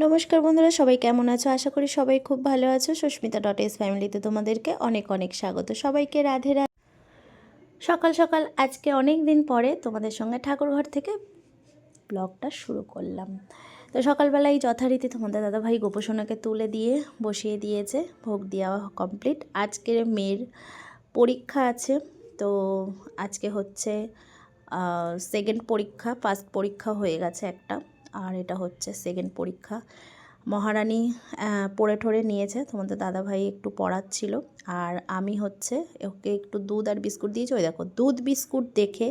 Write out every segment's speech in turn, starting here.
নমস্কার বন্ধুরা, সবাই কেমন আছো? আশা করি সবাই খুব ভালো আছো। সুস্মিতা.এস ফ্যামিলিতে তোমাদেরকে অনেক অনেক স্বাগত। সবাইকে রাধে রাধে। সকাল সকাল আজকে অনেক দিন পরে তোমাদের সঙ্গে ঠাকুরঘর থেকে ব্লগটা শুরু করলাম। তো সকালবেলায় যথারীতি তোমাদের দাদাভাই গোপোষণাকে তুলে দিয়ে বসিয়ে দিয়েছে, ভোগ দেওয়া কমপ্লিট। আজকে মেয়ের পরীক্ষা আছে, তো আজকে হচ্ছে সেকেন্ড পরীক্ষা। ফার্স্ট পরীক্ষা হয়ে গেছে একটা, আর এটা হচ্ছে সেকেন্ড পরীক্ষা। মহারানী পড়ে ঠরে নিয়েছে, তোমাদের দাদাভাই একটু পড়াচ্ছিল, আর আমি হচ্ছে ওকে একটু দুধ আর বিস্কুট দিয়েছি। ওই দেখো, দুধ বিস্কুট দেখে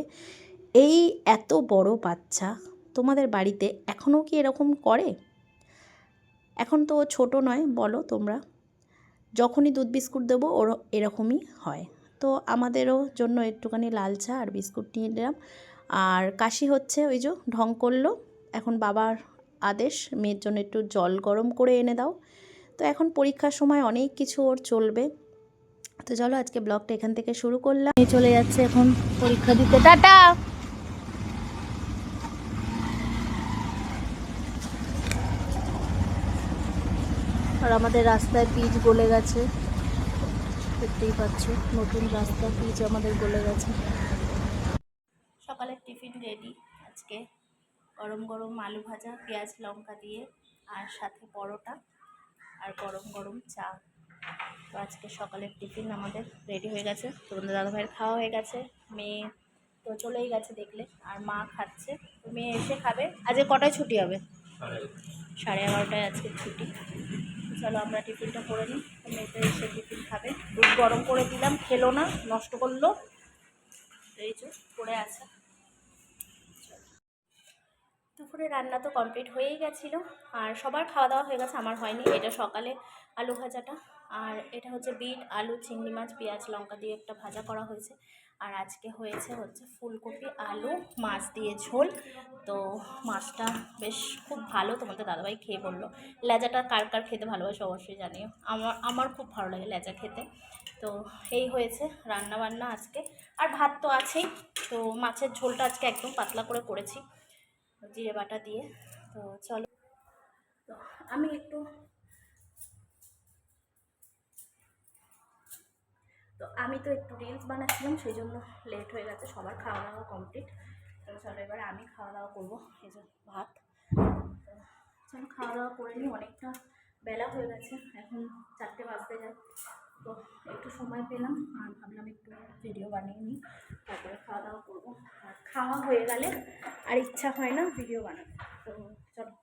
এই এত বড় বাচ্চা তোমাদের বাড়িতে এখনও কি এরকম করে? এখন তো ছোট নয়, বলো তোমরা, যখনই দুধ বিস্কুট দেবো ওর এরকমই হয়। তো আমাদেরও জন্য একটুখানি লাল চা আর বিস্কুট নিয়ে নিলাম। আর কাশি হচ্ছে, ওই যে ঢং করলো। এখন বাবার আদেশ, মেয়ের জন্য একটু জল গরম করে এনে দাও। তো এখন পরীক্ষার সময় অনেক কিছু ওর চলবে। তো চলো আজকে ব্লগটা এখান থেকে শুরু করলাম। চলে যাচ্ছে এখন পরীক্ষা দিতে। টাটা। আর আমাদের রাস্তায় পিচ গলে গেছে, দেখতেই পাচ্ছ, নতুন রাস্তা, পিচ আমাদের গলে গেছে। সকালের টিফিন রেডি। আজকে গরম গরম আলু ভাজা, পেঁয়াজ লঙ্কা দিয়ে, আর সাথে পরোটা, আর গরম গরম চা। তো আজকে সকালের টিফিন আমাদের রেডি হয়ে গেছে। তোমাদের দাদাভাইয়ের খাওয়া হয়ে গেছে, মেয়ে তো চলেই গেছে দেখলে, আর মা খাচ্ছে। তো মেয়ে এসে খাবে। আজকে কটায় ছুটি হবে? 11:30 আজকে ছুটি। চলো আমরা টিফিনটা করে নিই। মেয়েটা এসে টিফিন খাবে। দুধ গরম করে দিলাম, খেলো না, নষ্ট করলো। এই যে পড়ে আছে। দুপুরে রান্না তো কমপ্লিট হয়েই গেছিলো, আর সবার খাওয়া দাওয়া হয়ে গেছে, আমার হয়নি। এটা সকালে আলু ভাজাটা, আর এটা হচ্ছে বিট আলু চিংড়ি মাছ পেঁয়াজ লঙ্কা দিয়ে একটা ভাজা করা হয়েছে। আর আজকে হচ্ছে ফুলকপি আলু মাছ দিয়ে ঝোল। তো মাছটা বেশ খুব ভালো, তোমাদের দাদাভাই খেয়ে বললো। লেজাটা কার কার খেতে ভালোবাসে অবশ্যই জানিও। আমার খুব ভালো লাগে লেজা খেতে। তো এই হয়েছে রান্না বান্না আজকে। আর ভাত তো আছেই। তো মাছের ঝোলটা আজকে একদম পাতলা করে করেছি জিরে বাটা দিয়ে। তো চলো, তো আমি একটু রিলস বানাচ্ছিলাম, সেই জন্য লেট হয়ে গেছে। সবার খাওয়া দাওয়া কমপ্লিট। তো চলো এবারে আমি খাওয়া দাওয়া করবো। এই যে ভাত, তো চলো খাওয়া দাওয়া করে নিই। অনেকটা বেলা হয়ে গেছে, এখন 4টে বাজতে যায়। তো একটু সময় পেলাম, আর ভাবলাম একটু ভিডিও বানিয়ে নিই, তারপরে খাওয়া দাওয়া করবো। আর খাওয়া হয়ে গেলে আর ইচ্ছা হয় না ভিডিও বানাতে। তো চলো,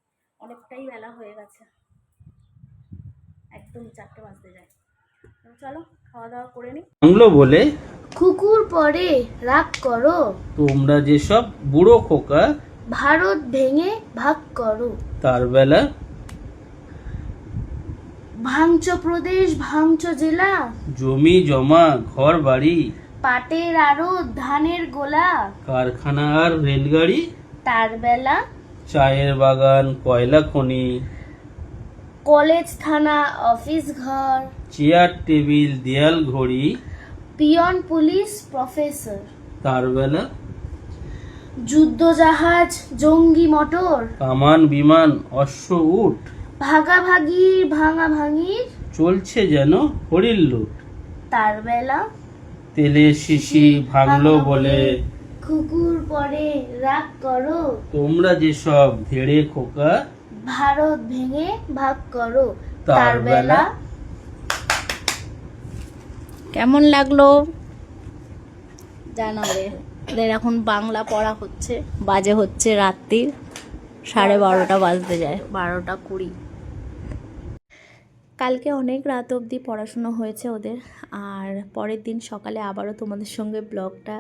অনেকটাই বেলা হয়ে গেছে, একদম 4টে বাজতে যায়। তো চলো খাওয়া দাওয়া করে নিই। বাংলো বলে কুকুর পরে রাগ করো, তোমরা যেসব বুড়ো খোকা ভারত ভেঙে ভাগ করো, তার বেলা ভাঙচ প্রদেশ ভাঙচ জেলা, জমি জমা ঘর বাড়ি পাটের আড়ত ধানের গোলা, কারখানা আর রেলগাড়ি তার বেলা চায়ের বাগান কয়লা খনি কলেজ থানা অফিস ঘর, চেয়ার টেবিল দেয়াল ঘড়ি পিয়ন পুলিশ প্রফেসর, তার বেলা যুদ্ধ জাহাজ জঙ্গি মোটর, কামান বিমান অশ্ব উট ভাগাভাগি ভাঙা ভাঙির, চলছে যেন হরির লুট। তার বেলা তেলে শিশি ভাঙলো বলে কুকুর পরে রাগ করো, তোমরা যেসব ধেড়ে খোকা ভারত ভেঙে ভাগ করো, তার বেলা। কেমন লাগলো জানাবে। ওদের এখন বাংলা পড়া হচ্ছে, বাজে হচ্ছে রাত্রির 12:30 বাজতে যায়, 12:20। কালকে অনেক রাত অবধি পড়াশুনো হয়েছে ওদের। আর পরের দিন সকালে আবারও তোমাদের সঙ্গে ব্লগটা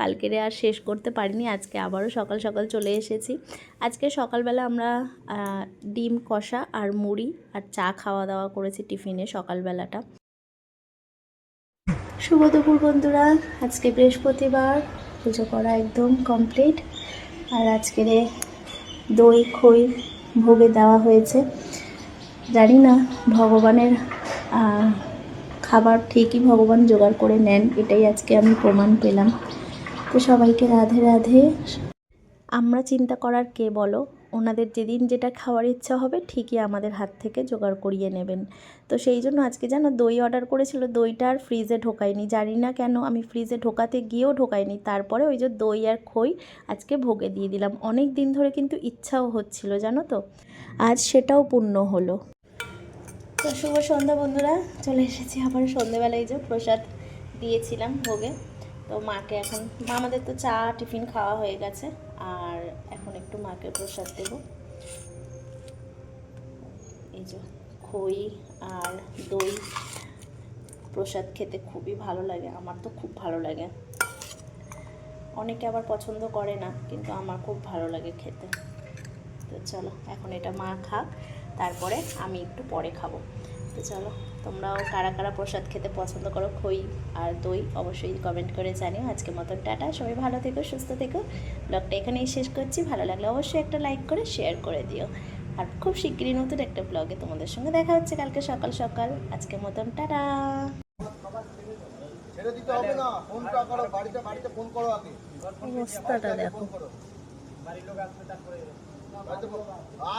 কালকেরে আর শেষ করতে পারিনি, আজকে আবারও সকাল সকাল চলে এসেছি। আজকে সকালবেলা আমরা ডিম কষা আর মুড়ি আর চা খাওয়া দাওয়া করেছি টিফিনে সকালবেলাটা। শুভ দুপুর বন্ধুরা, আজকে বৃহস্পতিবার, পুজো করা একদম কমপ্লিট। আর আজকের দই খই ভোগে দেওয়া হয়েছে। জানি না ভগবানের খাবার ঠিকই ভগবান জোগাড় করে নেন, এটাই আজকে আমি প্রমাণ পেলাম। তো সবাইকে রাধে রাধে। আমরা চিন্তা করার কে বলো, ওনাদের যেদিন যেটা খাওয়ার ইচ্ছা হবে ঠিকই আমাদের হাত থেকে জোগাড় করিয়ে নেবেন। তো সেই জন্য আজকে যেন দই অর্ডার করেছিল, দইটা আর ফ্রিজে ঢোকায়নি, জানি না কেন, আমি ফ্রিজে ঢোকাতে গিয়েও ঢোকায়নি। তারপরে ওই যে দই আর খই আজকে ভোগে দিয়ে দিলাম। অনেক দিন ধরে কিন্তু ইচ্ছাও হচ্ছিল জানো তো, আজ সেটাও পূর্ণ হলো। তো শুভ সন্ধ্যা বন্ধুরা, চলে এসেছি আবার সন্ধ্যেবেলায়। যে প্রসাদ দিয়েছিলাম ভোগে, তো মাকে এখন, আমাদের তো চা টিফিন খাওয়া হয়ে গেছে, আর এখন একটু মাকে প্রসাদ দেব। এই যে খই আর দই প্রসাদ খেতে খুবই ভালো লাগে, আমার তো খুব ভালো লাগে। অনেকে আবার পছন্দ করে না, কিন্তু আমার খুব ভালো লাগে খেতে। তো চলো এখন এটা মা খাক, তারপরে আমি একটু পরে খাবো। তো চলো, তোমরাও কারা কারা প্রসাদ খেতে পছন্দ করো, খই আর দই, অবশ্যই কমেন্ট করে জানিও। আজকের মতন টাটা, সবাই ভালো থেকো, সুস্থ থেকো। ব্লগটা এখানেই শেষ করছি। ভালো লাগলে অবশ্যই একটা লাইক করে শেয়ার করে দিও। আর খুব শিগগিরই নতুন একটা ব্লগে তোমাদের সঙ্গে দেখা হচ্ছে কালকে সকাল সকাল। আজকের মতন টাটা। ছেড়ে দিতে হবে না, ফোনটা করো, বাড়িতে ফোন করো আগে। অবস্থাটা দেখো।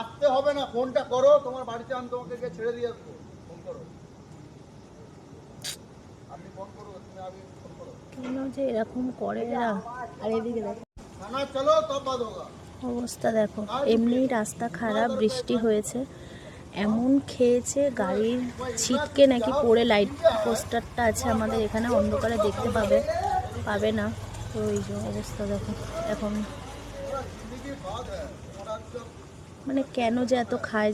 আসতে হবে না, ফোনটা করো, তোমার বাড়িতে আমি তোমাকে গিয়ে ছেড়ে দিয়ে আসবো। ফোন করো, আপনি ফোন করো, তুমি আগে ফোন করো। কেন যে এরকম করে এরা। আর এদিকে দেখো না চলো, তব বাদ হোগা। অবস্থা দেখো, এমনিই রাস্তা খারাপ, বৃষ্টি হয়েছে, এমন খেয়েছে, গাড়ির ছিটকে নাকি পড়ে লাইট পোস্টারটা আছে আমাদের এখানে, অন্ধকারে দেখতে পাবে না। তো এই যে অবস্থা দেখো এখন, মানে কেন যে এত খায়